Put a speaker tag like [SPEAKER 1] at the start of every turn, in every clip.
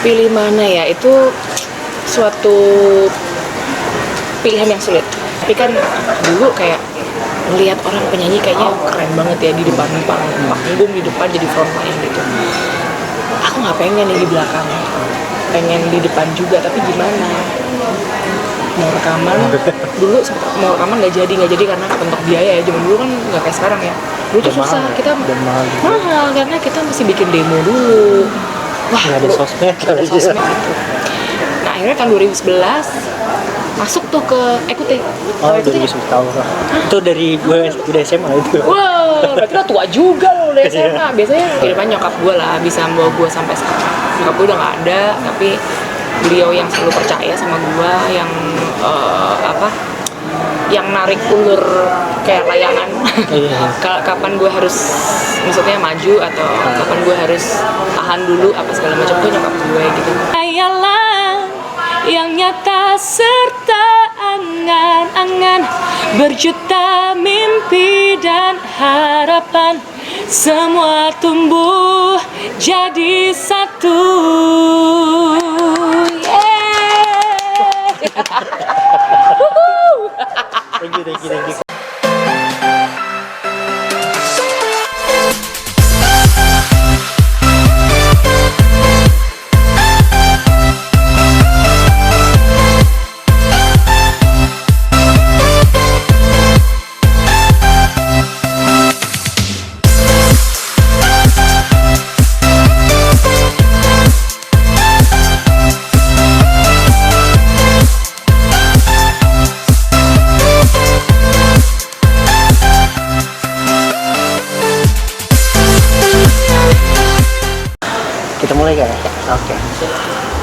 [SPEAKER 1] Pilih mana ya, itu suatu pilihan yang sulit. Tapi kan dulu kayak melihat orang penyanyi kayaknya keren banget ya di depan panggung, di depan jadi frontline gitu. Aku nggak pengen nih di belakang, pengen di depan juga, tapi gimana? Mau rekaman dulu sempet mau rekaman nggak jadi karena kepentok biaya ya. Zaman dulu kan nggak kayak sekarang ya. Dulu tuh susah, kita mahal karena kita mesti bikin demo dulu. Wah,
[SPEAKER 2] nggak ada sosmed
[SPEAKER 1] gitu. Nah akhirnya tahun 2011 masuk tuh ke Ekute.
[SPEAKER 2] Oh, 2011 tahun. Itu dari gue udah SMA itu.
[SPEAKER 1] Wah, berarti lo tua juga lo udah SMA. Biasanya kehidupan nyokap gue lah bisa membawa gue sampai sekarang. Nyokap gue udah nggak ada, tapi beliau yang selalu percaya sama gue, yang yang narik ulur kayak layangan. Kapan gue harus maksudnya maju atau kapan gue harus tahan dulu apa segala macam tuh nyokap gue gitu. Ayalah yang nyata serta angan-angan, berjuta mimpi dan harapan, semua tumbuh jadi satu.
[SPEAKER 2] Thank you. Kita mulai kan? Oke.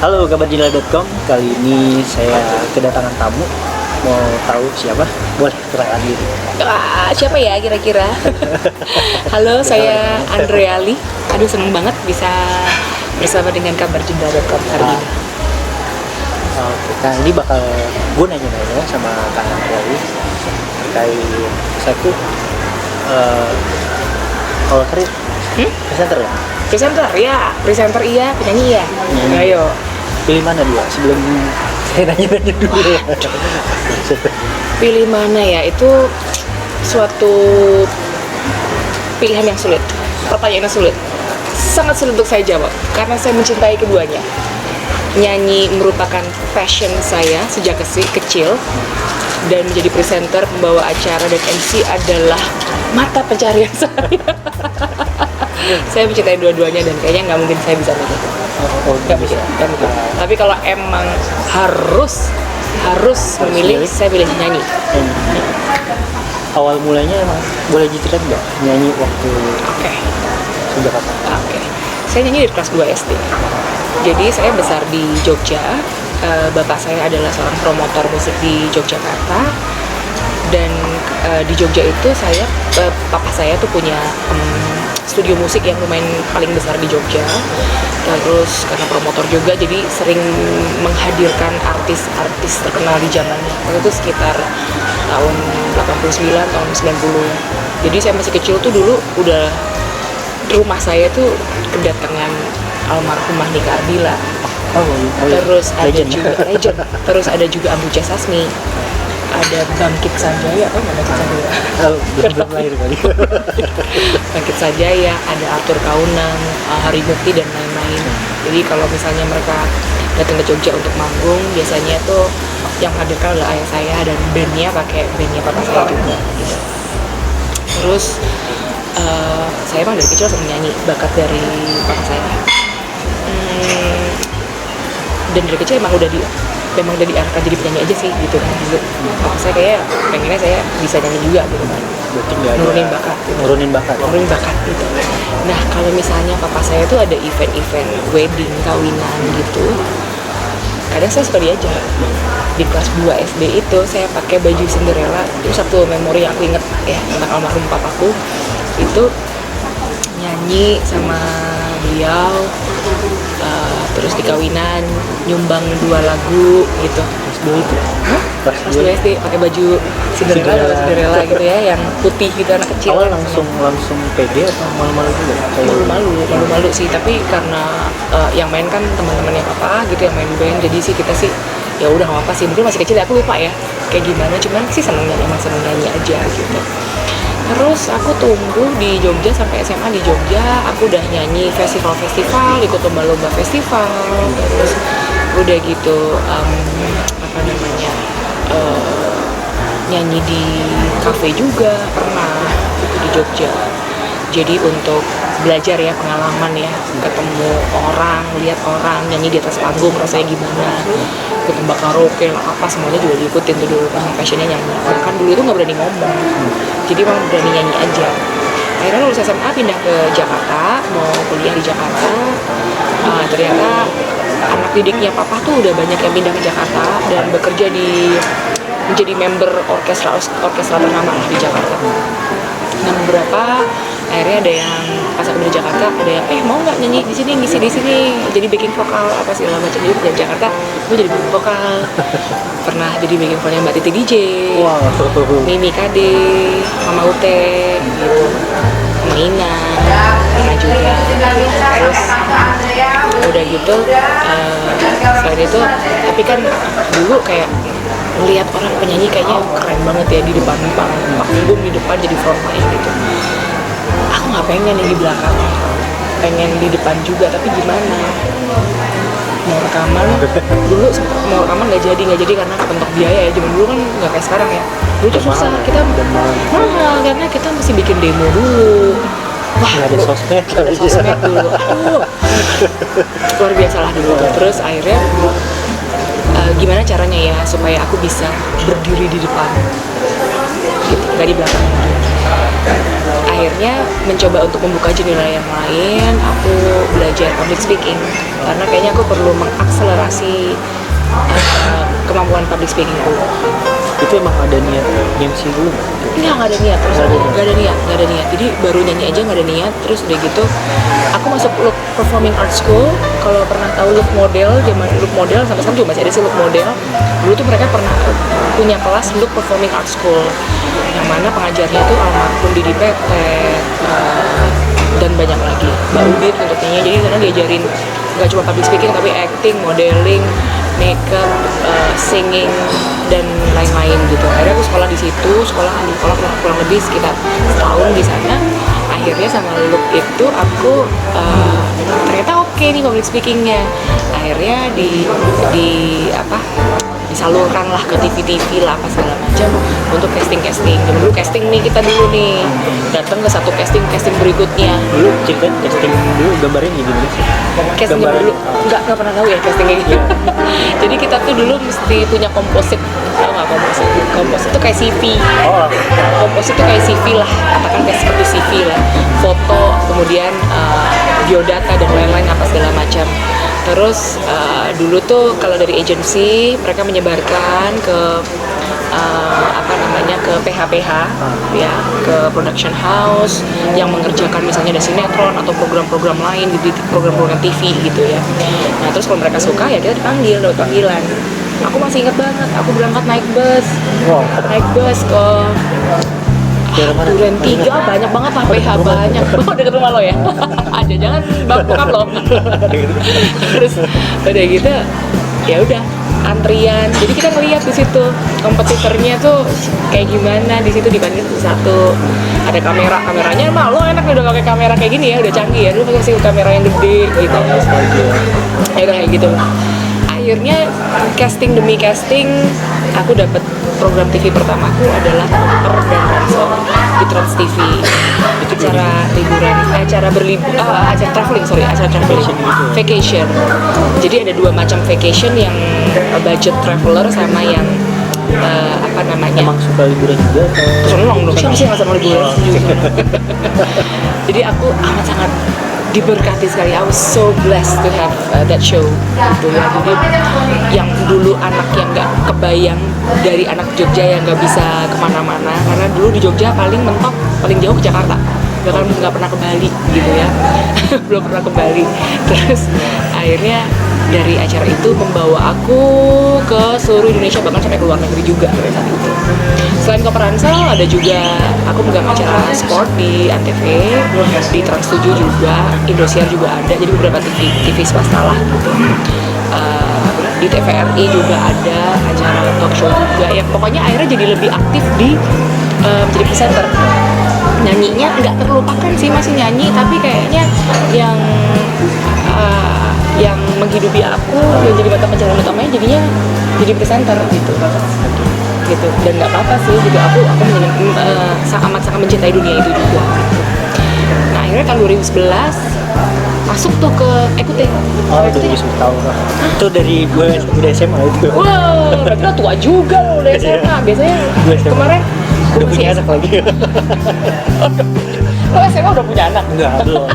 [SPEAKER 2] Halo kabarjila.com. Kali ini saya kedatangan tamu. Mau tahu siapa? Boleh kenalan diri.
[SPEAKER 1] Siapa ya kira-kira? Halo, saya Andreali. Aduh, seneng banget bisa bersama dengan kabarjila.com hari ini.
[SPEAKER 2] Oke. Nah ini bakal gue nanya-nanya sama Kak Andreali terkait satu kalau karir presenter ya?
[SPEAKER 1] Presenter iya, penyanyi iya. Ayo.
[SPEAKER 2] Pilih mana dua sebelum saya nanya-nanya dulu ya.
[SPEAKER 1] Pilih mana ya, itu suatu pilihan yang sulit. Pertanyaannya sulit. Sangat sulit untuk saya jawab karena saya mencintai keduanya. Nyanyi merupakan passion saya sejak kecil, dan menjadi presenter, pembawa acara dan MC adalah mata pencarian saya. Saya mencintai dua-duanya dan kayaknya nggak mungkin saya bisa milih. Nggak mungkin. Tapi kalau emang harus memilih, saya pilih nyanyi.
[SPEAKER 2] Awal mulanya emang boleh diceritain nggak nyanyi waktu sejak kapan?
[SPEAKER 1] Saya nyanyi dari kelas 2 SD. Jadi saya besar di Jogja. Bapak saya adalah seorang promotor musik di Yogyakarta, dan di Jogja itu papa saya tuh punya studio musik yang lumayan paling besar di Jogja. Terus karena promotor juga, jadi sering menghadirkan artis-artis terkenal di zamannya. Waktu itu sekitar tahun 89, tahun 90. Jadi saya masih kecil tuh dulu udah rumah saya tuh kedatangan almarhumah Nika Ardila. Terus ada juga legend. Terus ada juga Ambuja Sasmi. Ada Bangkit Sanjaya,
[SPEAKER 2] belum lahir kali.
[SPEAKER 1] Bangkit Sanjaya, ada Arthur Kaunan, Hari Mukti dan lain-lain. Jadi kalau misalnya mereka datang ke Jogja untuk manggung, biasanya tuh yang hadirkan adalah ayah saya, dan bandnya pakai bandnya papa saya juga. Gitu. Terus saya emang dari kecil sering nyanyi, bakat dari papa saya. Dan dari kecil emang udah diarahkan jadi penyanyi aja sih gitu kan. Papa saya kayak pengennya saya bisa nyanyi juga gitu kan. Nurunin bakat gitu. Nah kalau misalnya papa saya tuh ada event-event wedding, kawinan gitu, kadang saya suka diajak. Di kelas 2 SD itu saya pakai baju Cinderella. Itu satu memori yang aku inget ya tentang almarhum papaku. Itu nyanyi sama beliau, terus di kawinan nyumbang 2 lagu gitu.
[SPEAKER 2] Kelas 2 itu? Pas
[SPEAKER 1] Pas 2 SD pakai baju Cinderella gitu ya, yang putih gitu, anak kecil.
[SPEAKER 2] Awal langsung pede atau malu-malu juga?
[SPEAKER 1] Malu-malu sih, tapi karena yang main kan teman-temannya papa gitu yang main band, jadi sih kita sih ya udah nggak apa sih, mungkin masih kecil ya, aku lupa ya kayak gimana, cuman sih emang seneng nyanyi aja gitu. Terus aku tumbuh di Jogja sampai SMA di Jogja, aku udah nyanyi festival-festival, ikut lomba-lomba festival, terus udah gitu nyanyi di kafe juga pernah gitu, di Jogja. Jadi untuk belajar ya, pengalaman ya, ketemu orang, lihat orang nyanyi di atas panggung rasanya gimana, ikut lomba karaoke lah apa, semuanya juga diikutin tuh dulu kan, passionnya nyanyi. Bahkan dulu itu nggak berani ngomong, jadi emang berani nyanyi aja. Akhirnya lulus SMA pindah ke Jakarta, mau kuliah di Jakarta. Ternyata anak didiknya papa tuh udah banyak yang pindah ke Jakarta dan bekerja menjadi member orkestra ternama di Jakarta. Nah beberapa akhirnya ada yang pas aku di Jakarta ada yang mau nggak nyanyi di sini, ngisi di sini, jadi backing vokal apa segala macam. Jadi di Jakarta gue jadi backing vokal, pernah jadi backing vokalnya Mbak Titi DJ, Mimi Kade, Mama Ute gitu, Mama Ina pernah juga. Terus udah gitu selain itu, tapi kan dulu kayak melihat orang penyanyi kayaknya keren banget ya di depan panggung, di depan jadi frontline gitu. Aku nggak pengen yang di belakang, pengen di depan juga, tapi gimana? Mau rekaman nggak jadi karena kepentok biaya ya. Zaman dulu kan nggak kayak sekarang ya. Dulu tuh susah, kita mahal karena kita mesti bikin demo dulu. Wah,
[SPEAKER 2] nggak ada sosmed
[SPEAKER 1] dulu. Aduh, luar biasa lah dulu. Terus akhirnya gimana caranya ya supaya aku bisa berdiri di depan gitu, nggak di belakang. Akhirnya mencoba untuk membuka jendela yang lain, aku belajar public speaking karena kayaknya aku perlu mengakselerasi kemampuan public speakingku.
[SPEAKER 2] Itu emang ada niat MC dulu?
[SPEAKER 1] Nggak ada niat, terus nggak ada niat. Jadi baru nyanyi aja nggak ada niat. Terus udah gitu, aku masuk Look Performing Art School. Kalau pernah tahu Look Model, zaman Look Model sampai sekarang juga masih ada sih Look Model. Dulu tuh mereka pernah punya kelas Look Performing Art School, yang mana pengajarnya tuh almarhum Didi Petet dan banyak lagi, Mbak Udin tentunya. Jadi sana diajarin nggak cuma public speaking tapi acting, modeling, makeup, singing dan lain-lain gitu. Akhirnya aku sekolah di situ, sekolah kurang lebih sekitar setahun di sana. Akhirnya sama Look itu aku ternyata oke nih public speakingnya. Akhirnya disalurkan lah ke TV lah apa segala macam untuk casting. Dulu casting nih, kita dulu nih datang ke satu casting berikutnya.
[SPEAKER 2] Dulu cerita casting dulu gambarnya gimana sih?
[SPEAKER 1] Castingnya dulu nggak pernah tahu ya castingnya gitu. Jadi kita tuh dulu mesti punya komposit. Tahu nggak komposit? Komposit tuh kayak CV. Komposit tuh kayak CV lah, katakan kayak seperti CV lah. Foto, kemudian biodata dan lain-lain apa segala macam. Terus dulu tuh kalau dari agency mereka menyebarkan ke ke PH-PH ya, ke production house yang mengerjakan misalnya ada sinetron atau program-program lain di program-program TV gitu ya. Nah terus kalau mereka suka ya kita dapat panggilan. Aku masih ingat banget, aku berangkat naik bus ke Duren 3, banyak banget lah PH, banyak. Oh, deket rumah lo ya? Ada, jangan bokap lo. Terus udah gitu, ya udah antrian. Jadi kita ngeliat di situ kompetitornya tuh kayak gimana di situ dibanding satu. Ada kameranya emang lo enak udah pakai kamera kayak gini ya, udah canggih ya. Lu pakai sih kamera yang gede gitu. Ya udah kayak gitu. Akhirnya casting demi casting, aku dapat program TV pertamaku adalah Ter dan Ransom di Trans TV. Acara liburan, acara traveling, vacation. Jadi ada dua macam vacation, yang budget traveler sama yang
[SPEAKER 2] Emang suka liburan juga atau?
[SPEAKER 1] Seneng dong, siapa sih nggak sama liburan juga. Jadi aku amat sangat diberkati sekali. I was so blessed to have that show gitu ya. Jadi yang dulu anak yang nggak kebayang dari anak Jogja yang nggak bisa kemana-mana, karena dulu di Jogja paling mentok paling jauh ke Jakarta, bahkan nggak pernah ke Bali gitu ya. Belum pernah ke Bali. Terus akhirnya dari acara itu membawa aku ke seluruh Indonesia, bahkan sampai ke luar negeri juga pada saat itu. Selain Koper Ransel, ada juga aku megang acara sport di Antv, di Trans 7 juga, Indosiar juga ada, jadi beberapa TV swasta lah gitu. Di TVRI juga ada acara talk show juga, ya pokoknya akhirnya jadi lebih aktif di menjadi presenter. Nyanyinya nggak terlupakan sih, masih nyanyi, tapi kayaknya yang menghidupi aku, yang jadi mata pencaharian utamanya jadinya jadi presenter gitu. Dan nggak apa-apa sih, juga aku sangat mencintai dunia itu juga gitu. Nah akhirnya tahun 2011 masuk tuh ke EQT.
[SPEAKER 2] Oh, 2011 tahun. Itu dari gue udah SMA itu.
[SPEAKER 1] Wow, berarti lo tua juga lo udah SMA. Biasanya kemarin
[SPEAKER 2] udah punya anak lagi.
[SPEAKER 1] Lo SMA udah punya anak?
[SPEAKER 2] Enggak, belum.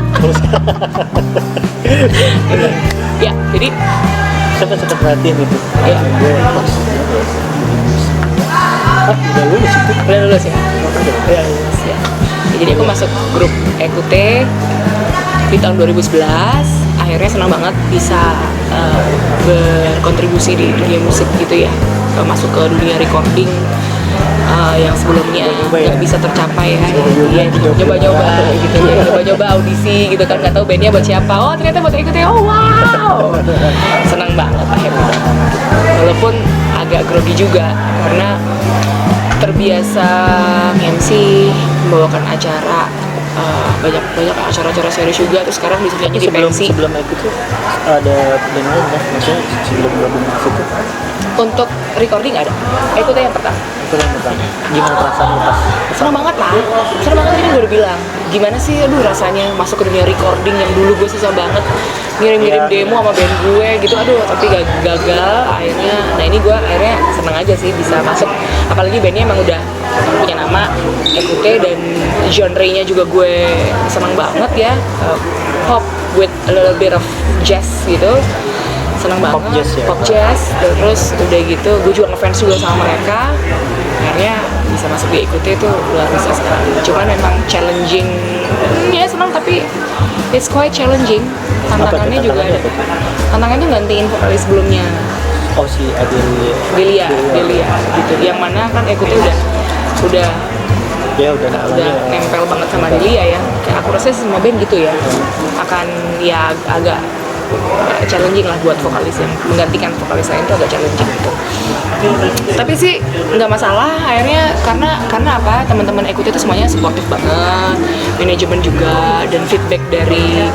[SPEAKER 2] Terus.
[SPEAKER 1] Ya, jadi
[SPEAKER 2] sempat perhatiin itu.
[SPEAKER 1] Ya.
[SPEAKER 2] Gue pas udah lulus itu.
[SPEAKER 1] Udah lulus ya? Udah lulus ya. Jadi aku masuk grup EQT di tahun 2011. Akhirnya senang banget bisa berkontribusi di dunia musik gitu ya, masuk ke dunia recording yang sebelumnya nggak bisa tercapai ya. Iya, nyoba-nyoba gitu ya, nyoba-nyoba audisi gitu kan, nggak tahu bandnya buat siapa. Oh ternyata buat EQT. Oh wow, senang banget akhirnya. Walaupun agak grogi juga karena terbiasa MC, membawakan acara, banyak acara-acara serius juga. Terus sekarang bisa jadi pensi.
[SPEAKER 2] Sebelum ikut tuh ada band lain kan, maksudnya sebelum gabung ke situ
[SPEAKER 1] untuk recording ada. Itu yang pertama.
[SPEAKER 2] Itu yang pertama. Gimana perasaan lu pas?
[SPEAKER 1] Senang banget lah. Senang banget, ini gue udah bilang. Gimana sih, aduh rasanya masuk ke dunia recording yang dulu gue susah banget ngirim-ngirim demo sama band gue gitu, aduh tapi gagal akhirnya. Nah ini gue akhirnya seneng aja sih bisa masuk, apalagi bandnya emang udah punya nama EQT dan genre-nya juga gue seneng banget ya, pop with a little bit of jazz gitu, seneng banget. Pop jazz, terus udah gitu gue juga ngefans juga sama mereka. Akhirnya bisa masuk di EQT itu luar biasa sekali. Cuman memang challenging, ya senang tapi it's quite challenging. Tantangannya juga ada. Tantangannya tuh gantiin vokalis sebelumnya.
[SPEAKER 2] Oh si
[SPEAKER 1] Delia gitu. Yang mana kan EQT udah nempel banget sama Delia ya. Kayak aku rasa semua band gitu ya. Akan ya agak challenging lah buat vokalis yang menggantikan vokalis lain, itu agak challenging gitu. Tapi sih nggak masalah akhirnya, karena apa, teman-teman EQT itu semuanya supportive banget, manajemen juga, dan feedback dari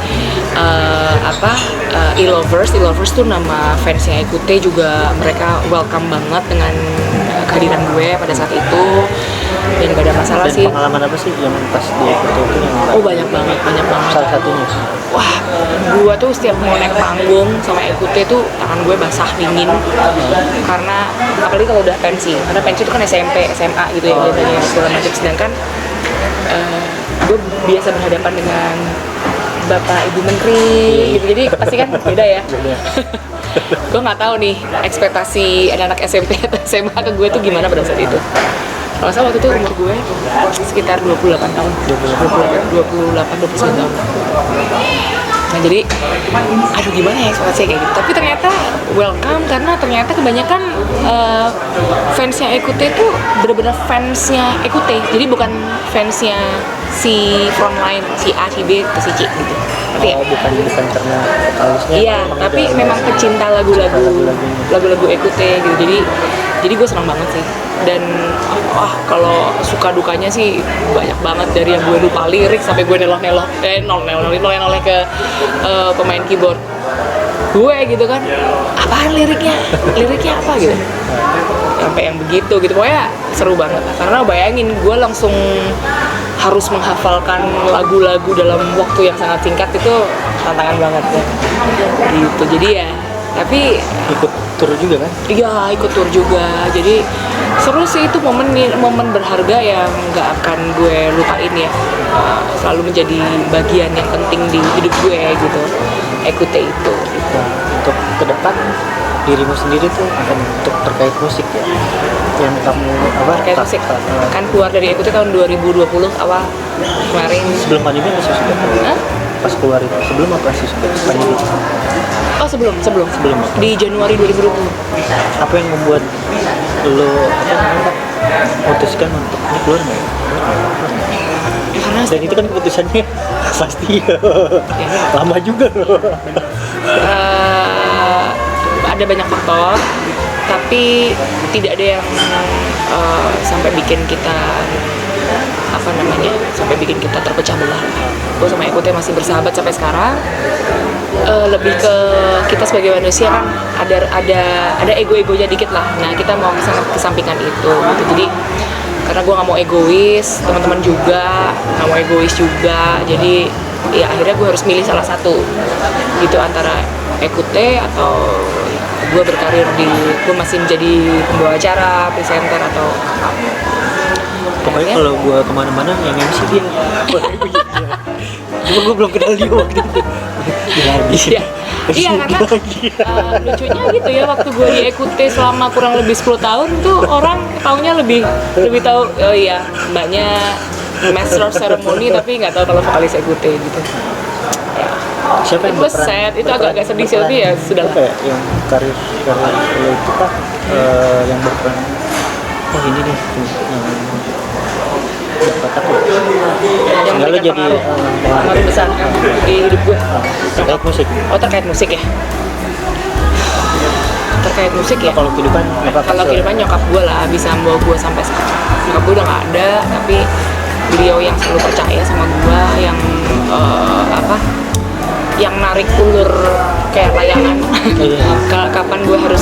[SPEAKER 1] E-Lovers tuh nama fansnya EQT juga, mereka welcome banget dengan kehadiran gue pada saat itu, dan gak ada masalah
[SPEAKER 2] dan
[SPEAKER 1] sih.
[SPEAKER 2] Pengalaman apa sih yang pas di EQT itu yang
[SPEAKER 1] banyak banget.
[SPEAKER 2] salah satunya?
[SPEAKER 1] Wah, gue tuh setiap mau naik panggung sama EQT tuh tangan gue basah dingin, karena apalagi kalau udah pensi, karena pensi itu kan SMP, SMA gitu ya, biasanya segala macam. Sedangkan gue biasa berhadapan dengan Bapak Ibu Menteri gitu, jadi pasti kan beda ya. Gue nggak tahu nih ekspektasi anak-anak SMP atau SMA ke gue tuh gimana pada saat itu. Kalau saya waktu itu umur gue sekitar 28 tahun, 29 tahun. Nah jadi, aduh gimana ya ekspektasinya kayak gitu. Tapi ternyata welcome, karena ternyata kebanyakan fansnya EQT itu benar-benar fansnya EQT. Jadi bukan fansnya si frontline, si A, si B, atau si C gitu. Tapi ya?
[SPEAKER 2] Bukan karena vokalisnya.
[SPEAKER 1] Iya, tapi memang pecinta lagu-lagu EQT gitu. Jadi gue senang banget sih. Dan kalau suka dukanya sih banyak banget, dari yang gue lupa lirik sampai gue noleh ke pemain keyboard gue gitu kan, apaan liriknya apa gitu, sampai yang begitu gitu. Pokoknya seru banget karena bayangin gue langsung harus menghafalkan lagu-lagu dalam waktu yang sangat singkat, itu tantangan banget ya gitu. Jadi ya, tapi
[SPEAKER 2] ikut tur juga kan?
[SPEAKER 1] Iya, ikut tur juga. Jadi seru sih, itu momen berharga yang nggak akan gue lupain ya. Selalu menjadi bagian yang penting di hidup gue gitu, EQT itu.
[SPEAKER 2] Nah, untuk ke depan dirimu sendiri tuh akan untuk terkait musik ya, yang kamu
[SPEAKER 1] terkait musik kan keluar dari EQT tahun 2020 awal kemarin.
[SPEAKER 2] Sebelum pandemi masih sudah? Pas keluar itu sebelum apa sih sudah pandemi?
[SPEAKER 1] Oh, sebelum
[SPEAKER 2] Sebelum.
[SPEAKER 1] di Januari 2020.
[SPEAKER 2] Apa yang membuat lo memutuskan untuk ini keluar nggak?
[SPEAKER 1] Karena
[SPEAKER 2] Dan itu kan keputusannya pasti lama juga loh.
[SPEAKER 1] ada banyak faktor, tapi tidak ada yang sampai bikin kita sampai bikin kita terpecah belah. Gue sama Eko masih bersahabat sampai sekarang. Lebih ke kita sebagai manusia kan ada ego-egonya dikit lah. Nah, kita mau kesampingkan itu gitu. Jadi karena gue nggak mau egois, teman-teman juga nggak mau egois juga. Jadi ya akhirnya gue harus milih salah satu gitu, antara Ekute atau gue berkarir gue masih menjadi pembawa acara, presenter atau apa.
[SPEAKER 2] Pokoknya kalau gue kemana-mana yang MC dia. Cuma gue belum kenal dia waktu itu.
[SPEAKER 1] Iya karena lucunya gitu ya, waktu gue di Ekute selama kurang lebih 10 tahun tuh orang taunya lebih tahu, oh iya mbaknya master of ceremony tapi nggak tahu kalau vokalis Ekute gitu.
[SPEAKER 2] Siapa yang
[SPEAKER 1] It was sad, itu agak sedih sih, tapi ya sudah lah.
[SPEAKER 2] Kayak yang karir lo itu pak, yang berperan, oh ini nih dapat aku
[SPEAKER 1] Yang
[SPEAKER 2] nggak lo
[SPEAKER 1] memberikan
[SPEAKER 2] jadi
[SPEAKER 1] pengaruh besar di hidup gue.
[SPEAKER 2] terkait musik.
[SPEAKER 1] Oh, terkait musik ya? Terkait musik ya?
[SPEAKER 2] Kalau kehidupan
[SPEAKER 1] Kalau kehidupan nyokap gue lah, bisa membawa gue sampai sekarang. Nyokap gue udah nggak ada, tapi beliau yang selalu percaya sama gue, yang yang narik ulur kayak layangan. Kapan gue harus,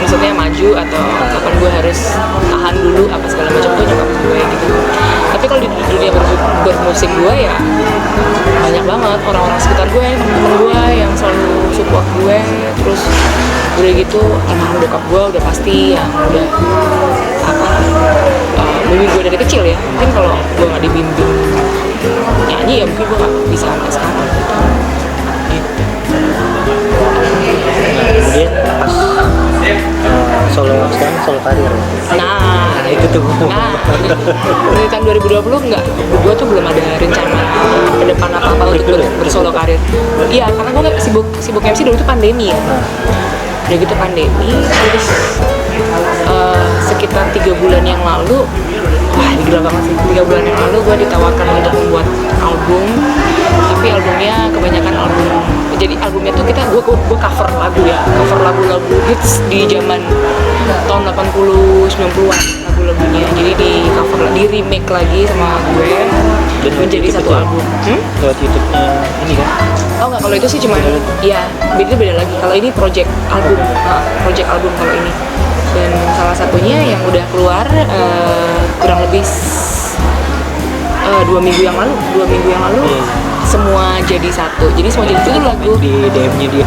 [SPEAKER 1] maksudnya maju atau kapan gue harus tahan dulu apa segala macam, tuh nyokap gue gitu. Tapi kalau di dunia bermusik gue ya banyak banget orang-orang sekitar gue, teman-teman gue yang selalu support gue. Terus udah gitu almarhum bokap gue udah pasti yang udah bimbing gue dari kecil ya. Mungkin kalau gue nggak dibimbing nyanyi ya mungkin gue nggak bisa sampai sekarang gitu.
[SPEAKER 2] Kemudian pas solo karir.
[SPEAKER 1] Nah
[SPEAKER 2] itu tuh.
[SPEAKER 1] Dari tahun 2020 enggak, gue tuh belum ada rencana ke depan apa-apa untuk bersolo karir. Iya, karena gue sibuk MC dulu tuh pandemi ya. Udah gitu pandemi, terus sekitar 3 bulan yang lalu, wah ini gila banget sih, 3 bulan yang lalu gue ditawarkan untuk membuat album, tapi albumnya kebanyakan jadi albumnya tuh gue cover lagu ya, cover lagu-lagu hits di zaman tahun 80 90-an lagu-lagunya, jadi di cover, di remake lagi sama gue dan menjadi satu album.
[SPEAKER 2] Lewat YouTube-nya ini kan?
[SPEAKER 1] Oh enggak, kalau itu sih cuman ya beda lagi. Kalau ini project album kalau ini. Dan salah satunya yang udah keluar kurang lebih 2 minggu yang lalu semua jadi satu. Jadi semua jadi satu tuh lagu
[SPEAKER 2] di DM-nya dia.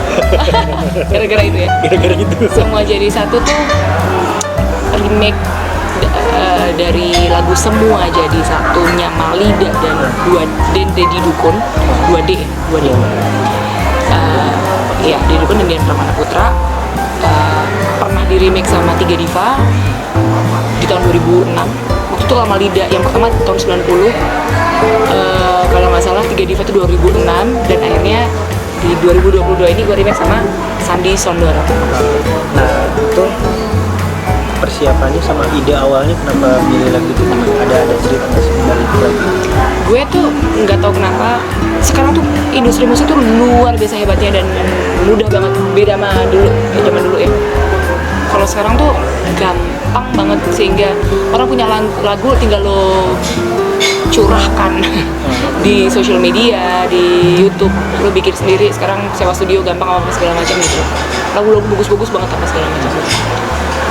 [SPEAKER 1] gara-gara itu ya.
[SPEAKER 2] Gara-gara gitu.
[SPEAKER 1] Semua jadi satu tuh remake dari lagu Semua Jadi Satunya Malida dan Deddy Dukun, 2D. Ya, Deddy Dukun dan Dian Pramana Putra. Pernah di remake sama 3 Diva di tahun 2006. Waktu itu lama Malida yang pertama tahun 90. Kalau nggak salah 3 Diva itu 2006, dan akhirnya di 2022 ini gue remake sama Sandi Sondoro.
[SPEAKER 2] Nah itu persiapannya sama ide awalnya kenapa milih lagu itu, ada cerita nggak sih dari itu lagi?
[SPEAKER 1] Gue tuh nggak tahu kenapa sekarang tuh industri musik tuh luar biasa hebatnya dan mudah banget, beda sama dulu, zaman dulu ya. Kalau sekarang tuh gampang banget, sehingga orang punya lagu tinggal lo curahkan di sosial media, di YouTube, lo bikin sendiri. Sekarang sewa studio gampang apa segala macam gitu. Lagu-lagu bagus-bagus banget apa segala macam.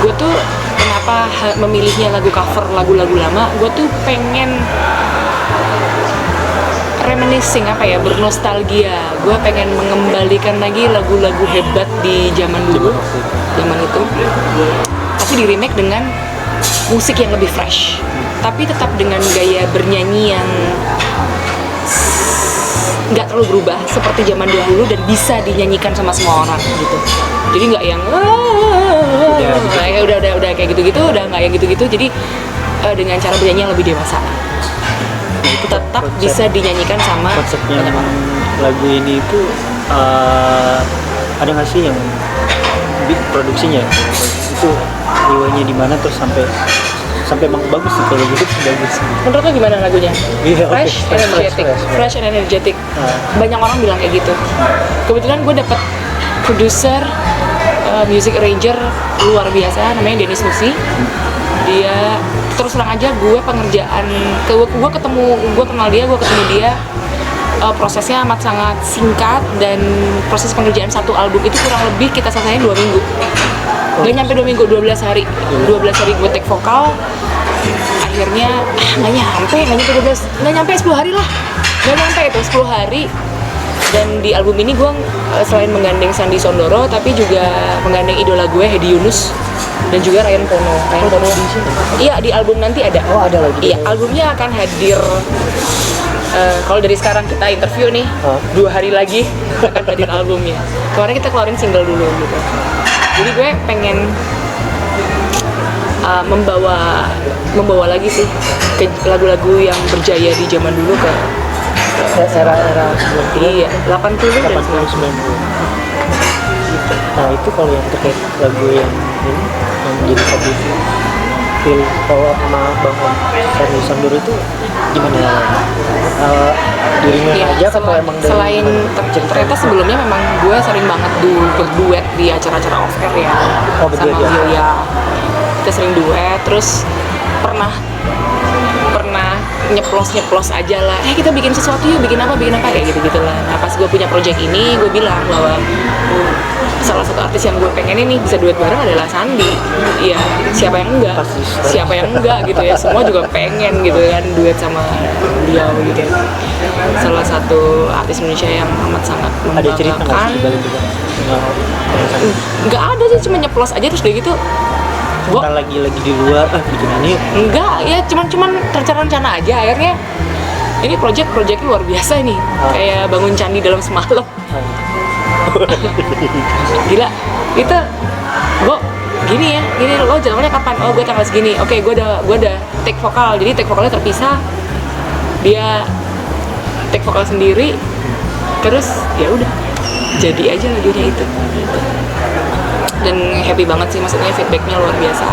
[SPEAKER 1] Gue tuh kenapa memilihnya lagu cover lagu-lagu lama, gue tuh pengen reminiscing bernostalgia. Gue pengen mengembalikan lagi lagu-lagu hebat di zaman dulu, zaman itu, tapi di remake dengan musik yang lebih fresh, tapi tetap dengan gaya bernyanyi yang nggak terlalu berubah seperti zaman dahulu dan bisa dinyanyikan sama semua orang gitu. Jadi nggak yang udah kayak gitu-gitu, udah nggak yang gitu-gitu. Jadi dengan cara bernyanyi yang lebih dewasa, tetap bisa dinyanyikan sama
[SPEAKER 2] konsepnya
[SPEAKER 1] banyak orang.
[SPEAKER 2] lagu ini itu ada nggak sih yang produksinya itu riwayatnya di mana terus sampai emang bagus sih kalau gitu bagus.
[SPEAKER 1] Menurut lo gimana lagunya?
[SPEAKER 2] Iya,
[SPEAKER 1] Fresh, energetic, fresh and energetic. Banyak orang bilang kayak gitu. Kebetulan gue dapet produser, music arranger luar biasa, namanya Dennis Nusi. Dia terus terang aja gue pengerjaan, gue kenal dia, gue ketemu dia. Prosesnya amat sangat singkat dan proses pengerjaan satu album itu kurang lebih kita selesaiin 2 minggu. Gak nyampe 2 minggu, 12 hari. 12 hari gue take vokal. Akhirnya nggak nyampe 10 hari lah. Nggak nyampe itu 10 hari. Dan di album ini gue selain menggandeng Sandy Sondoro, tapi juga menggandeng idola gue Hedi Yunus dan juga Ryan Pono. Iya, di album nanti ada.
[SPEAKER 2] Oh, ada lagi.
[SPEAKER 1] Iya, albumnya akan hadir. Kalau dari sekarang kita interview nih, 2 hari lagi akan hadir albumnya. Kemarin kita keluarin single dulu gitu. Jadi gue pengen membawa lagi sih ke lagu-lagu yang berjaya di zaman dulu ke
[SPEAKER 2] era
[SPEAKER 1] iya 80 dan
[SPEAKER 2] 90. Nah itu kalau yang terkait lagu yang ini yang jadi satu feel kalau sama Bang Om Sandy Sondoro itu gimana ya? Dirinya
[SPEAKER 1] ya,
[SPEAKER 2] aja atau emang dari
[SPEAKER 1] selain ternyata sebelumnya memang gue sering banget berduet di acara-acara off air ya sama beliau ya. Kita sering duet, terus pernah nyeplos aja lah, kita bikin sesuatu yuk, bikin apa kayak gitu lah. Nah pas gue punya project ini, gue bilang bahwa salah satu artis yang gue pengen ini bisa duet bareng adalah Sandy. Iya, siapa yang enggak gitu ya, semua juga pengen gitu kan duet sama beliau gitu. Salah satu artis Indonesia yang amat sangat membanggakan.
[SPEAKER 2] Ada cerita nggak sih dibalik itu?
[SPEAKER 1] Nggak ada sih, cuma nyeplos aja terus udah gitu.
[SPEAKER 2] Kita lagi di luar, bikin ini.
[SPEAKER 1] Enggak, ya cuman rencana aja. Akhirnya ini project luar biasa nih, kayak bangun candi dalam semalam. Gila, itu gue gini lo jadwalnya kapan? Oh gue tanggal segini. Oke, gue udah take vokal, jadi take vokalnya terpisah. Dia take vokal sendiri, terus ya udah jadi aja lagunya itu. Dan happy banget sih, maksudnya feedbacknya luar biasa.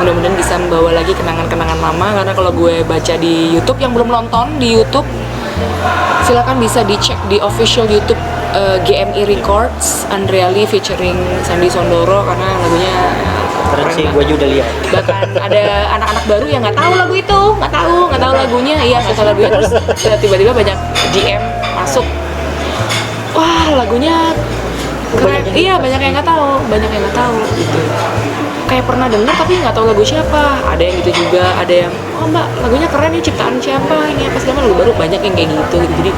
[SPEAKER 1] Mudah-mudahan bisa membawa lagi kenangan-kenangan lama, karena kalau gue baca di YouTube, yang belum nonton di YouTube silakan bisa dicek di official YouTube GME Records, Andrea Lee featuring Sandy Sondoro, karena lagunya
[SPEAKER 2] keren sih, gue juga udah lihat.
[SPEAKER 1] Bahkan ada anak-anak baru yang nggak tahu lagu itu, nggak tahu lagunya, iya suka lagunya, terus tiba-tiba banyak DM masuk, wah lagunya keren, iya banyak yang nggak tahu gitu. Kayak pernah denger tapi nggak tahu lagu siapa. Ada yang gitu juga, ada yang oh mbak lagunya keren nih, ciptaan siapa ini, apa segala, lagu baru, banyak yang kayak gitu. Jadi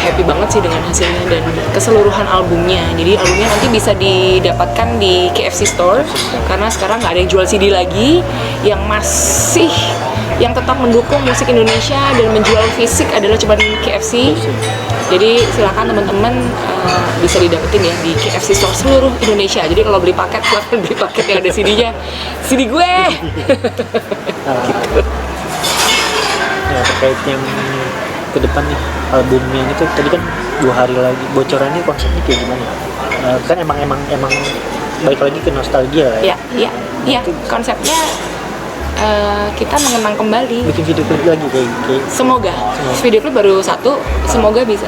[SPEAKER 1] happy banget sih dengan hasilnya dan keseluruhan albumnya. Jadi albumnya nanti bisa didapatkan di KFC Store, karena sekarang nggak ada yang jual CD lagi. Yang tetap mendukung musik Indonesia dan menjual fisik adalah cuma di KFC. Jadi silakan teman-teman bisa didapetin ya di KFC Store seluruh Indonesia. Jadi kalau beli paket, silakan beli paket yang ada CD-nya, CD gue.
[SPEAKER 2] Gitu. Ya terkait yang ke depan nih albumnya itu tadi kan 2 hari lagi, bocorannya konsepnya kayak gimana? Kan emang balik lagi ke nostalgia lah ya.
[SPEAKER 1] Iya. Konsepnya kita mengenang kembali.
[SPEAKER 2] Bikin video klip lagi kayak.
[SPEAKER 1] Semoga. Video klip baru 1, semoga bisa.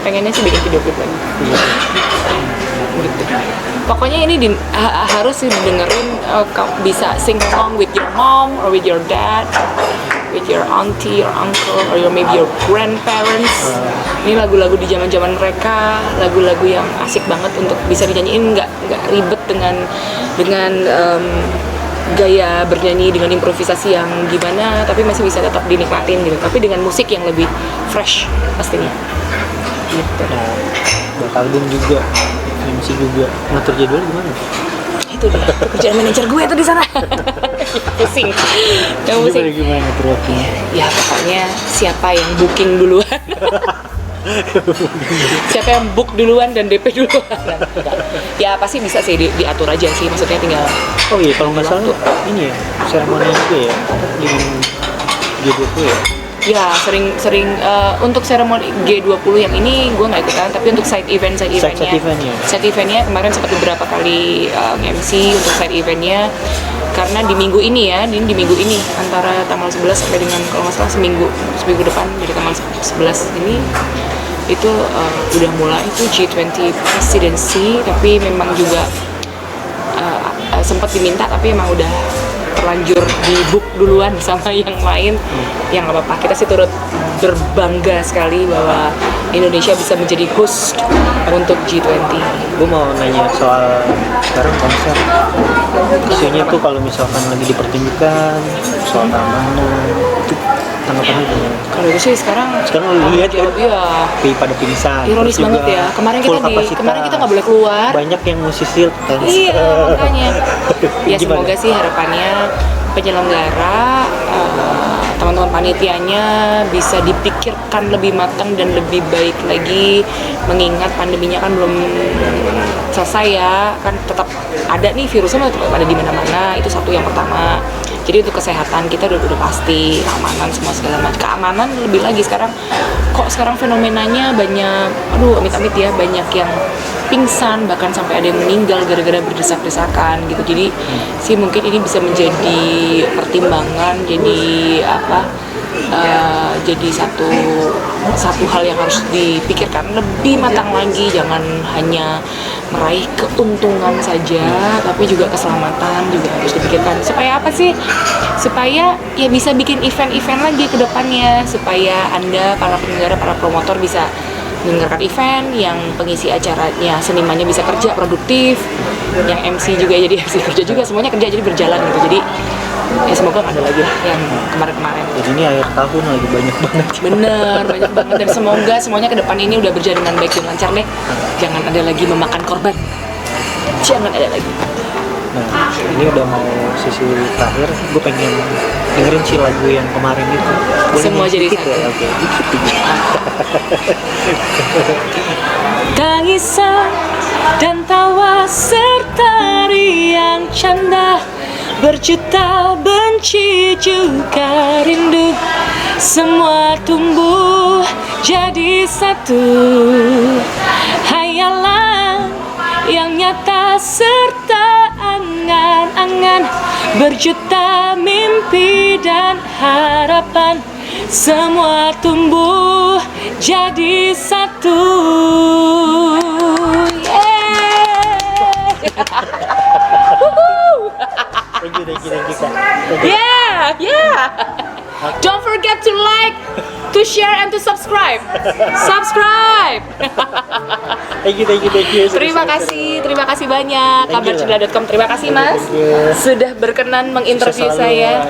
[SPEAKER 1] Pengennya sih bikin video klip lagi. Gitu. Pokoknya ini harus sih dengerin, bisa sing along with your mom or with your dad, with your auntie or uncle or maybe your grandparents. Ini lagu-lagu di zaman-zaman mereka, lagu-lagu yang asik banget untuk bisa dinyanyiin, nggak ribet dengan gaya bernyanyi dengan improvisasi yang gimana, tapi masih bisa tetap dinikmatin gitu, tapi dengan musik yang lebih fresh pastinya gitu.
[SPEAKER 2] Nah, buat album juga, MC juga, ngatur jadwal gimana?
[SPEAKER 1] Itu dia pekerjaan manajer gue tuh di sana. Pusing. Kamu pusing.
[SPEAKER 2] Gimana ngatur waktunya?
[SPEAKER 1] Ya pokoknya siapa yang booking duluan. Siapa yang book duluan dan DP duluan. Ya pasti bisa sih diatur aja sih, maksudnya tinggal.
[SPEAKER 2] Oh iya, kalau nggak salah ini ya seremoni juga ya dengan GDP ya.
[SPEAKER 1] Ya sering untuk seremoni G20 yang ini gue nggak ikutan, tapi untuk side eventnya side eventnya kemarin sempat beberapa kali MC untuk side eventnya, karena di minggu ini antara tanggal 11 sampai dengan kalau nggak salah seminggu depan dari tanggal 11 ini itu udah mulai itu G20 presidency, tapi memang juga sempat diminta tapi emang udah terlanjur di book duluan sama yang lain. Yang nggak apa-apa, kita sih turut berbangga sekali bahwa Indonesia bisa menjadi host untuk G20.
[SPEAKER 2] Gue mau nanya soal sekarang konser, isunya tuh kalau misalkan lagi dipertunjukkan soal keamanan, itu tanggapannya gimana?
[SPEAKER 1] Kalau itu sih sekarang
[SPEAKER 2] lihat kan,
[SPEAKER 1] ya
[SPEAKER 2] pada pingsan,
[SPEAKER 1] ironis banget ya. Kemarin kita nggak boleh keluar,
[SPEAKER 2] banyak yang musisi
[SPEAKER 1] iya makanya ya semoga sih harapannya penyelenggara teman-teman panitianya bisa dipikirkan lebih matang dan lebih baik lagi, mengingat pandeminya kan belum selesai ya, kan tetap ada nih virusnya, tetap ada di mana-mana. Itu satu yang pertama. Jadi untuk kesehatan kita udah pasti, keamanan semua segala macam. Keamanan lebih lagi sekarang fenomenanya banyak, amit-amit ya, banyak yang pingsan, bahkan sampai ada yang meninggal gara-gara berdesak-desakan gitu. Jadi sih mungkin ini bisa menjadi pertimbangan, jadi satu hal yang harus dipikirkan lebih matang lagi. Jangan hanya meraih keuntungan saja, tapi juga keselamatan juga harus dipikirkan. Supaya apa sih? Supaya ya bisa bikin event-event lagi ke depannya, supaya Anda para penyelenggara, para promotor bisa menyelenggarakan event, yang pengisi acaranya, senimannya bisa kerja produktif, yang MC juga jadi MC kerja juga, semuanya kerja jadi berjalan gitu. Jadi ya semoga nggak ada lagi lah yang kemarin-kemarin.
[SPEAKER 2] Jadi ini akhir tahun lagi banyak banget.
[SPEAKER 1] Bener, banyak banget, dan semoga semuanya ke depan ini udah berjalan dengan baik dan lancar deh. Jangan ada lagi memakan korban. Jangan ada lagi.
[SPEAKER 2] Nah, ini udah mau sisi terakhir, gue pengen dengerin si lagu yang kemarin itu. Boleh
[SPEAKER 1] Semua jadi satu.
[SPEAKER 2] ya? Oke,
[SPEAKER 1] Tangisan dan tawa serta riang canda, berjuta benci juga rindu, semua tumbuh jadi satu. Hayalan yang nyata serta angan-angan, berjuta mimpi dan harapan, semua tumbuh jadi satu.
[SPEAKER 2] Thank you, Kak.
[SPEAKER 1] Yeah. Don't forget to like, to share, and to subscribe.
[SPEAKER 2] Thank you.
[SPEAKER 1] Terima kasih banyak. Kabarcerdas.com, terima kasih Mas sudah berkenan menginterview saya.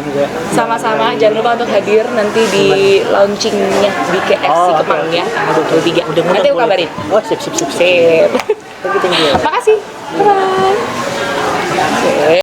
[SPEAKER 1] Sama-sama, jangan lupa untuk hadir nanti di launchingnya di KFC Kemang ya, tanggal 23. Nanti aku kabarin.
[SPEAKER 2] Oh, sip.
[SPEAKER 1] Sip.
[SPEAKER 2] Thank you.
[SPEAKER 1] Makasih. Bye.